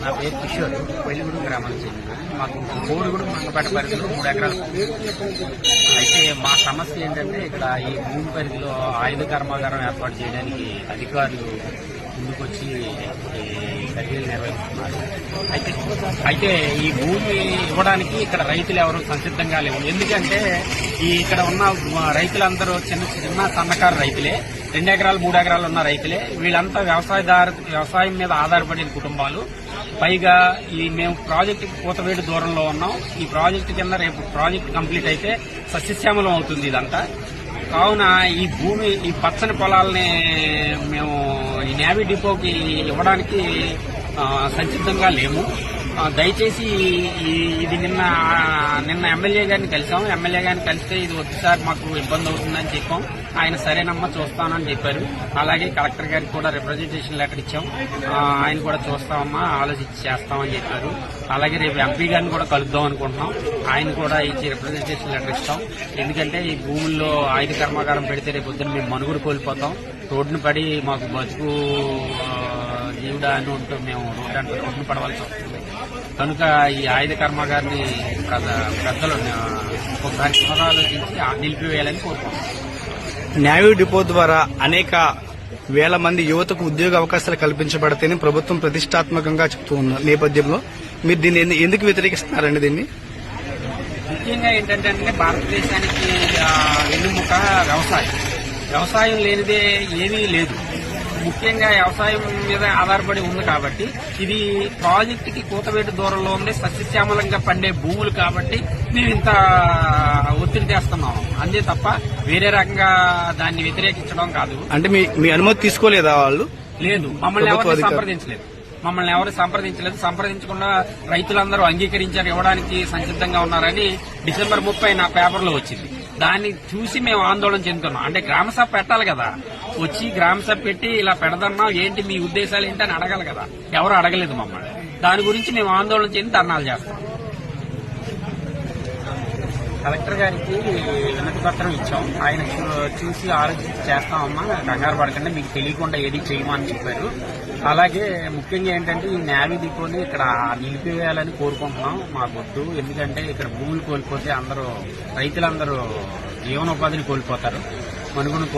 నా పేరు కిషోర్, పెళ్లిగూడెం గ్రామానికి చెందిన. మాకు కోడిగూడెం మంగపేట పరిధిలో 3 ఎకరాలు. అయితే మా సమస్య ఏంటంటే ఇక్కడ ఈ భూమి పరిధిలో ఆయుధ కర్మాగారం ఏర్పాటు చేయడానికి అధికారులు ముందుకొచ్చి చర్యలు నిర్వహిస్తున్నారు. అయితే ఈ భూమి ఇవ్వడానికి ఇక్కడ రైతులు ఎవరు సంసిద్ధంగా లేవు. ఎందుకంటే ఇక్కడ ఉన్న రైతులందరూ చిన్న సన్నకారు రైతులే, 2 ఎకరాలు 3 ఎకరాలు ఉన్న రైతులే. వీళ్ళంతా వ్యవసాయం మీద ఆధారపడిన కుటుంబాలు. పైగా మేము ప్రాజెక్టు కూతవేడు దూరంలో ఉన్నాం. ఈ ప్రాజెక్టు కింద రేపు ప్రాజెక్టు కంప్లీట్ అయితే సస్యశ్యామలం అవుతుంది ఇదంతా. కావున ఈ భూమి, ఈ పచ్చని పొలాలని మేము ఈ నేవీ డిపోకి ఇవ్వడానికి సంసిద్ధంగా లేము. దయచేసి ఇది నిన్న ఎమ్మెల్యే గారిని కలిసాం. ఎమ్మెల్యే గారిని కలిస్తే ఇది వద్దు సార్, మాకు ఇబ్బంది అవుతుందని చెప్పాం. ఆయన సరేనమ్మా చూస్తానని చెప్పారు. అలాగే కలెక్టర్ గారికి కూడా రిప్రజెంటేషన్ లెటర్ ఇచ్చాం. ఆయన కూడా చూస్తామమ్మా, ఆలోచించి చేస్తామని చెప్పారు. అలాగే రేపు ఎంపీ గారిని కూడా కలుద్దాం అనుకుంటున్నాం. ఆయన కూడా ఇచ్చి రిప్రజెంటేషన్ లెటర్ ఇస్తాం. ఎందుకంటే ఈ భూముల్లో ఆయుధ కర్మాగారం పెడితే రేపు పొద్దున్న మేము మనుగుడు కోల్పోతాం. రోడ్డును పడి మాకు బతుకు జీవుడా అని ఉంటూ మేము రోడ్డును పడవలసి వస్తుంది. కనుక ఈ ఆయుధ కర్మాగారిని పెద్దలు ఒకసారి పునరాలోచించి నిలిపివేయాలని కోరుకుంటున్నాం. నేవీ డిపో ద్వారా అనేక వేల మంది యువతకు ఉద్యోగ అవకాశాలు కల్పించబడతాయని ప్రభుత్వం ప్రతిష్టాత్మకంగా చెబుతూ ఉన్న నేపథ్యంలో మీరు దీన్ని ఎందుకు వ్యతిరేకిస్తున్నారండి? దీన్ని ముఖ్యంగా ఏంటంటే భారతదేశానికి వెన్నుముక వ్యవసాయం లేనిదే ఏమీ లేదు. ముఖ్యంగా వ్యవసాయం మీద ఆధారపడి ఉంది కాబట్టి ఇది ప్రాజెక్టుకి కూతవేటు దూరంలో ఉంది, సస్యశ్యామలంగా పండే భూములు కాబట్టి మేము ఇంత ఒత్తిడి తెస్తున్నాం. అంతే తప్ప వేరే రకంగా దాన్ని వ్యతిరేకించడం కాదు. అంటే మీ అనుమతి తీసుకోలేదా వాళ్ళు? లేదు, మమ్మల్ని ఎవరు సంప్రదించలేదు. సంప్రదించకుండా రైతులందరూ అంగీకరించారు, ఇవ్వడానికి సంసిద్ధంగా ఉన్నారని డిసెంబర్ 30 నా పేపర్లో వచ్చింది. దాన్ని చూసి మేము ఆందోళన చెందుతున్నాం. అంటే గ్రామసభ పెట్టాలి కదా, వచ్చి గ్రామసభ పెట్టి ఇలా పెడదన్నా ఏంటి మీ ఉద్దేశాలు ఏంటి అని అడగాలి కదా. ఎవరు అడగలేదు మమ్మల్ని. దాని గురించి మేము ఆందోళన చెంది ధర్నాలు చేస్తాం. కలెక్టర్ గారికి వినతి పత్రం ఇచ్చాం. ఆయన చూసి ఆలోచించి చేస్తామమ్మా, కంగారు పడకండి, మీకు తెలియకుండా ఏది చేయమని చెప్పారు. అలాగే ముఖ్యంగా ఏంటంటే ఈ నేవీ డిపోని ఇక్కడ నిలిపివేయాలని కోరుకుంటున్నాం. మాకు వద్దు, ఎందుకంటే ఇక్కడ భూములు కోల్పోతే రైతులందరూ జీవనోపాధిని కోల్పోతారు, మనుగడను